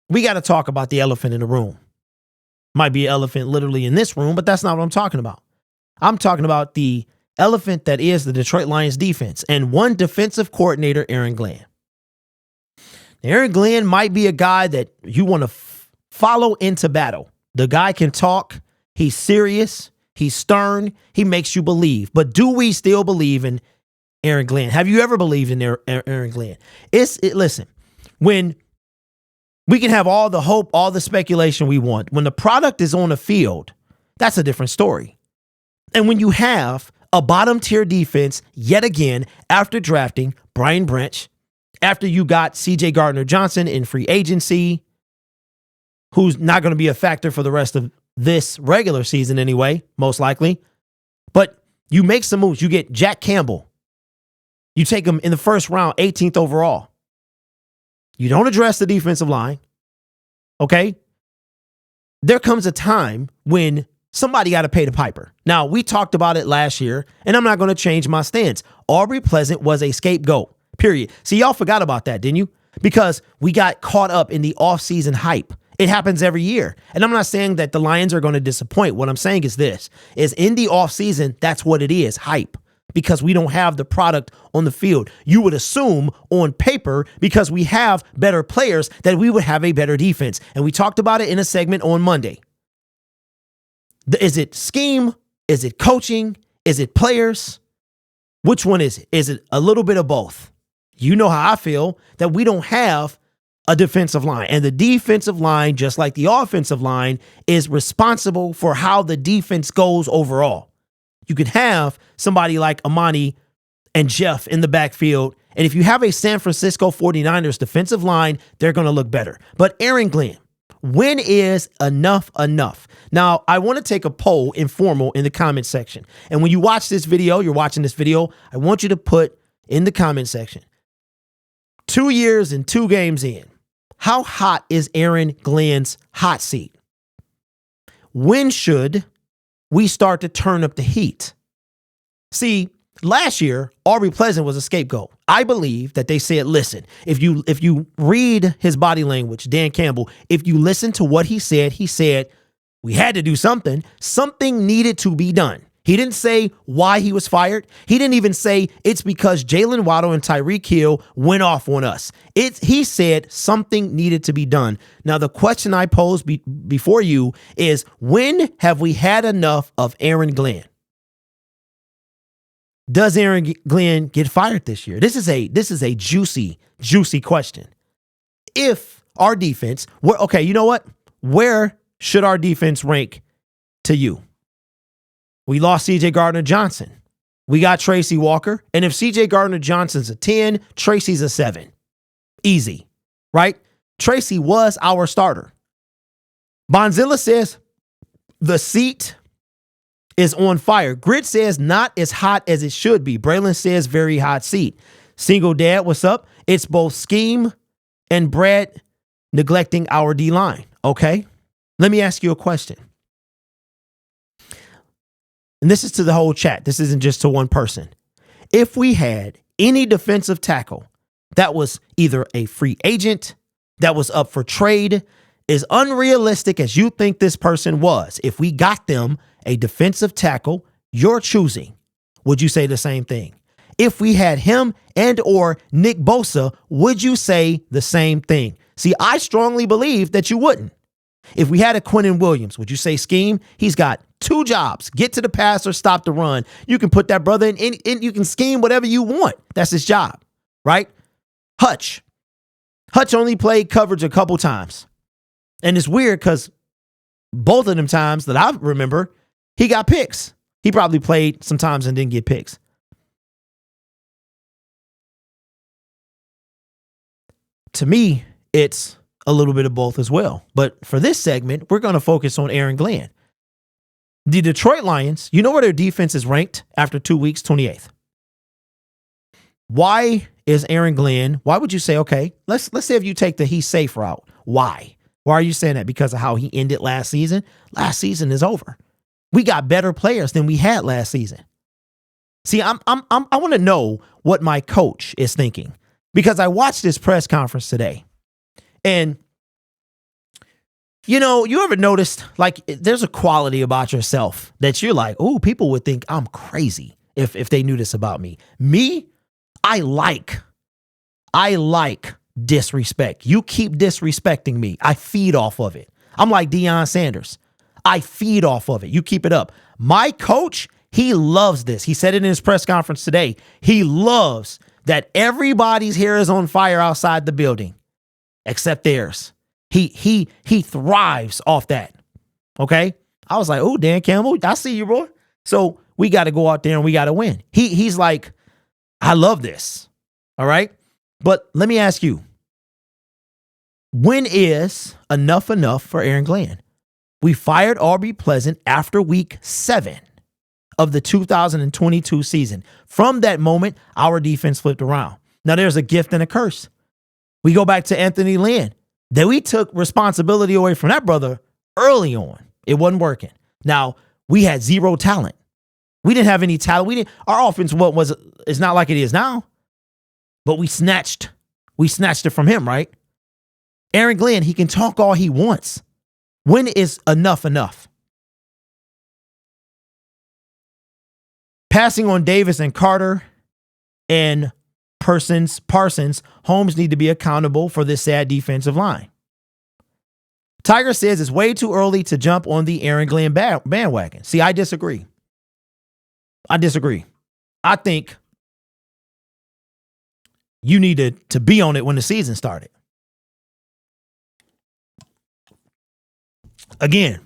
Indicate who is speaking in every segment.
Speaker 1: we got to talk about the elephant in the room. Might be an elephant literally in this room, but that's not what I'm talking about. I'm talking about the elephant that is the Detroit Lions defense and one defensive coordinator, Aaron Glenn. Aaron Glenn might be a guy that you want to follow into battle. The guy can talk. He's serious. He's stern. He makes you believe. But do we still believe in Aaron Glenn? Have you ever believed in Aaron Glenn? Listen, when we can have all the hope, all the speculation we want, when the product is on the field, that's a different story. And when you have a bottom tier defense yet again after drafting Brian Branch, after you got C.J. Gardner-Johnson in free agency, who's not going to be a factor for the rest of this regular season anyway, most likely. But you make some moves. You get Jack Campbell. You take him in the first round, 18th overall. You don't address the defensive line. Okay? There comes a time when somebody got to pay the piper. Now, we talked about it last year, and I'm not going to change my stance. Aubrey Pleasant was a scapegoat, period. See, y'all forgot about that, didn't you? Because we got caught up in the offseason hype. It happens every year. And I'm not saying that the Lions are going to disappoint. What I'm saying is this, is in the offseason, that's what it is, hype. Because we don't have the product on the field. You would assume on paper, because we have better players, that we would have a better defense. And we talked about it in a segment on Monday. Is it scheme? Is it coaching? Is it players? Which one is it? Is it a little bit of both? You know how I feel that we don't have a defensive line. And the defensive line, just like the offensive line, is responsible for how the defense goes overall. You could have somebody like Amani and Jeff in the backfield, and if you have a San Francisco 49ers defensive line, they're going to look better. But Aaron Glenn, when is enough enough? Now, I want to take a poll, informal, in the comment section. And when you watch this video, you're watching this video, I want you to put in the comment section, 2 years and 2 games in, how hot is Aaron Glenn's hot seat? When should we start to turn up the heat? See, last year, Aubrey Pleasant was a scapegoat. I believe that they said, listen, if you read his body language, Dan Campbell, if you listen to what he said we had to do something. Something needed to be done. He didn't say why he was fired. He didn't even say it's because Jalen Waddle and Tyreek Hill went off on us. He said something needed to be done. Now, the question I pose before you is, when have we had enough of Aaron Glenn? Does Aaron Glenn get fired this year? This is a juicy question. If our defense, okay, you know what? Where should our defense rank to you? We lost C.J. Gardner-Johnson. We got Tracy Walker. And if C.J. Gardner-Johnson's a 10, Tracy's a 7. Easy, right? Tracy was our starter. Bonzilla says the seat is on fire. Grit says not as hot as it should be. Braylon says very hot seat. Single Dad, what's up? It's both scheme and Brad neglecting our D-line. Okay, let me ask you a question. And this is to the whole chat. This isn't just to one person. If we had any defensive tackle that was either a free agent, that was up for trade, as unrealistic as you think this person was, if we got them a defensive tackle, you're choosing, would you say the same thing? If we had him and or Nick Bosa, would you say the same thing? See, I strongly believe that you wouldn't. If we had a Quinnen Williams, would you say scheme? He's got 2 jobs: get to the pass or stop the run. You can put that brother in, you can scheme whatever you want. That's his job, right? Hutch only played coverage a couple times. And it's weird because both of them times that I remember, he got picks. He probably played sometimes and didn't get picks. To me, it's a little bit of both as well. But for this segment, we're going to focus on Aaron Glenn. The Detroit Lions, you know where their defense is ranked after 2 weeks? 28th. Why is Aaron Glenn, why would you say, okay, let's say if you take the he's safe route. Why? Why are you saying that? Because of how he ended last season? Last season is over. We got better players than we had last season. See, I want to know what my coach is thinking, because I watched this press conference today, and You ever noticed, like, there's a quality about yourself that you're like, oh, people would think I'm crazy if they knew this about me. Me, I like disrespect. You keep disrespecting me. I feed off of it. I'm like Deion Sanders. I feed off of it. You keep it up. My coach, he loves this. He said it in his press conference today. He loves that everybody's hair is on fire outside the building except theirs. He thrives off that. Okay? I was like, oh, Dan Campbell, I see you, bro. So we got to go out there and we got to win. He's like, I love this. All right? But let me ask you, when is enough for Aaron Glenn? We fired Aubrey Pleasant after week 7 of the 2022 season. From that moment, our defense flipped around. Now there's a gift and a curse. We go back to Anthony Lynn. Then we took responsibility away from that brother early on. It wasn't working. Now, we had zero talent. We didn't have any talent. Our offense it's not like it is now. But we snatched it from him, right? Aaron Glenn, he can talk all he wants. When is enough? Passing on Davis and Carter and Parsons, Holmes need to be accountable for this sad defensive line. Tiger says it's way too early to jump on the Aaron Glenn bandwagon. See, I disagree. I think you needed to be on it when the season started. Again,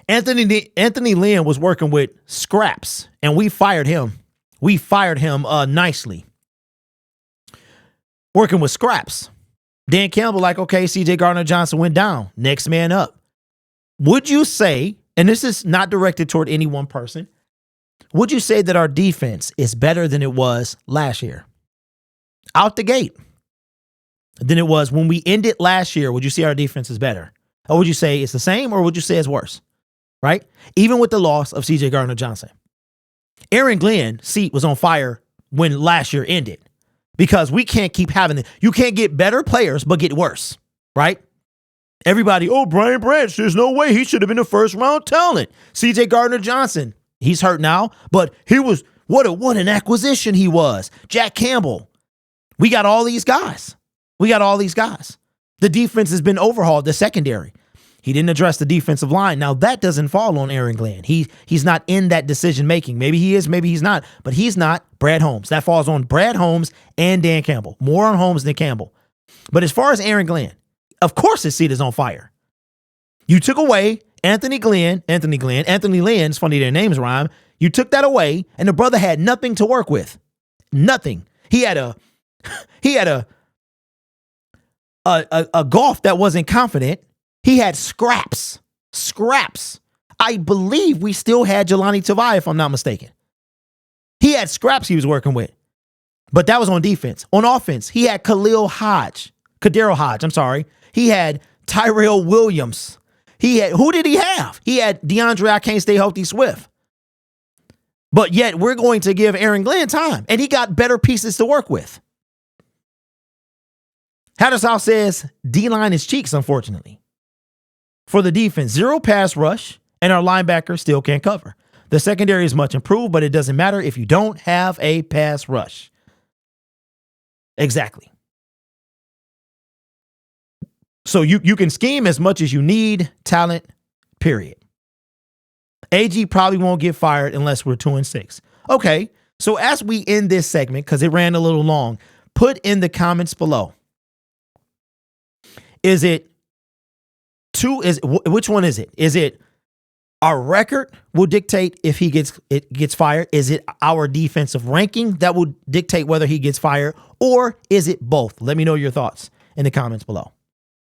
Speaker 1: Anthony Lynn was working with scraps, and we fired him. We fired him nicely. Working with scraps. Dan Campbell, like, okay, C.J. Gardner-Johnson went down. Next man up. Would you say, and this is not directed toward any one person, would you say that our defense is better than it was last year? Out the gate. Than it was when we ended last year, would you say our defense is better? Or would you say it's the same, or would you say it's worse? Right? Even with the loss of C.J. Gardner-Johnson. Aaron Glenn's seat was on fire when last year ended. Because we can't keep having it. You can't get better players, but get worse. Right? Everybody, Brian Branch, there's no way he should have been a first round talent. C.J. Gardner-Johnson, he's hurt now, but he was, what an acquisition he was. Jack Campbell. We got all these guys. The defense has been overhauled, the secondary. He didn't address the defensive line. Now, that doesn't fall on Aaron Glenn. He's not in that decision-making. Maybe he is, maybe he's not. But he's not Brad Holmes. That falls on Brad Holmes and Dan Campbell. More on Holmes than Campbell. But as far as Aaron Glenn, of course his seat is on fire. You took away Anthony Lynn, it's funny their names rhyme. You took that away, and the brother had nothing to work with. Nothing. He had a Goff that wasn't confident. He had scraps. I believe we still had Jelani Tavai, if I'm not mistaken. He had scraps he was working with. But that was on defense. On offense, he had Kadero Hodge. He had Tyrell Williams. Who did he have? He had DeAndre, I can't stay healthy, Swift. But yet we're going to give Aaron Glenn time. And he got better pieces to work with. Hattersall says D-line is cheeks, unfortunately. For the defense, 0 pass rush, and our linebacker still can't cover. The secondary is much improved, but it doesn't matter if you don't have a pass rush. Exactly. So you can scheme as much as you need talent, period. AG probably won't get fired unless we're 2-6. Okay, so as we end this segment, because it ran a little long, put in the comments below. Which one is it? Is it our record will dictate if he gets fired? Is it our defensive ranking that will dictate whether he gets fired? Or is it both? Let me know your thoughts in the comments below.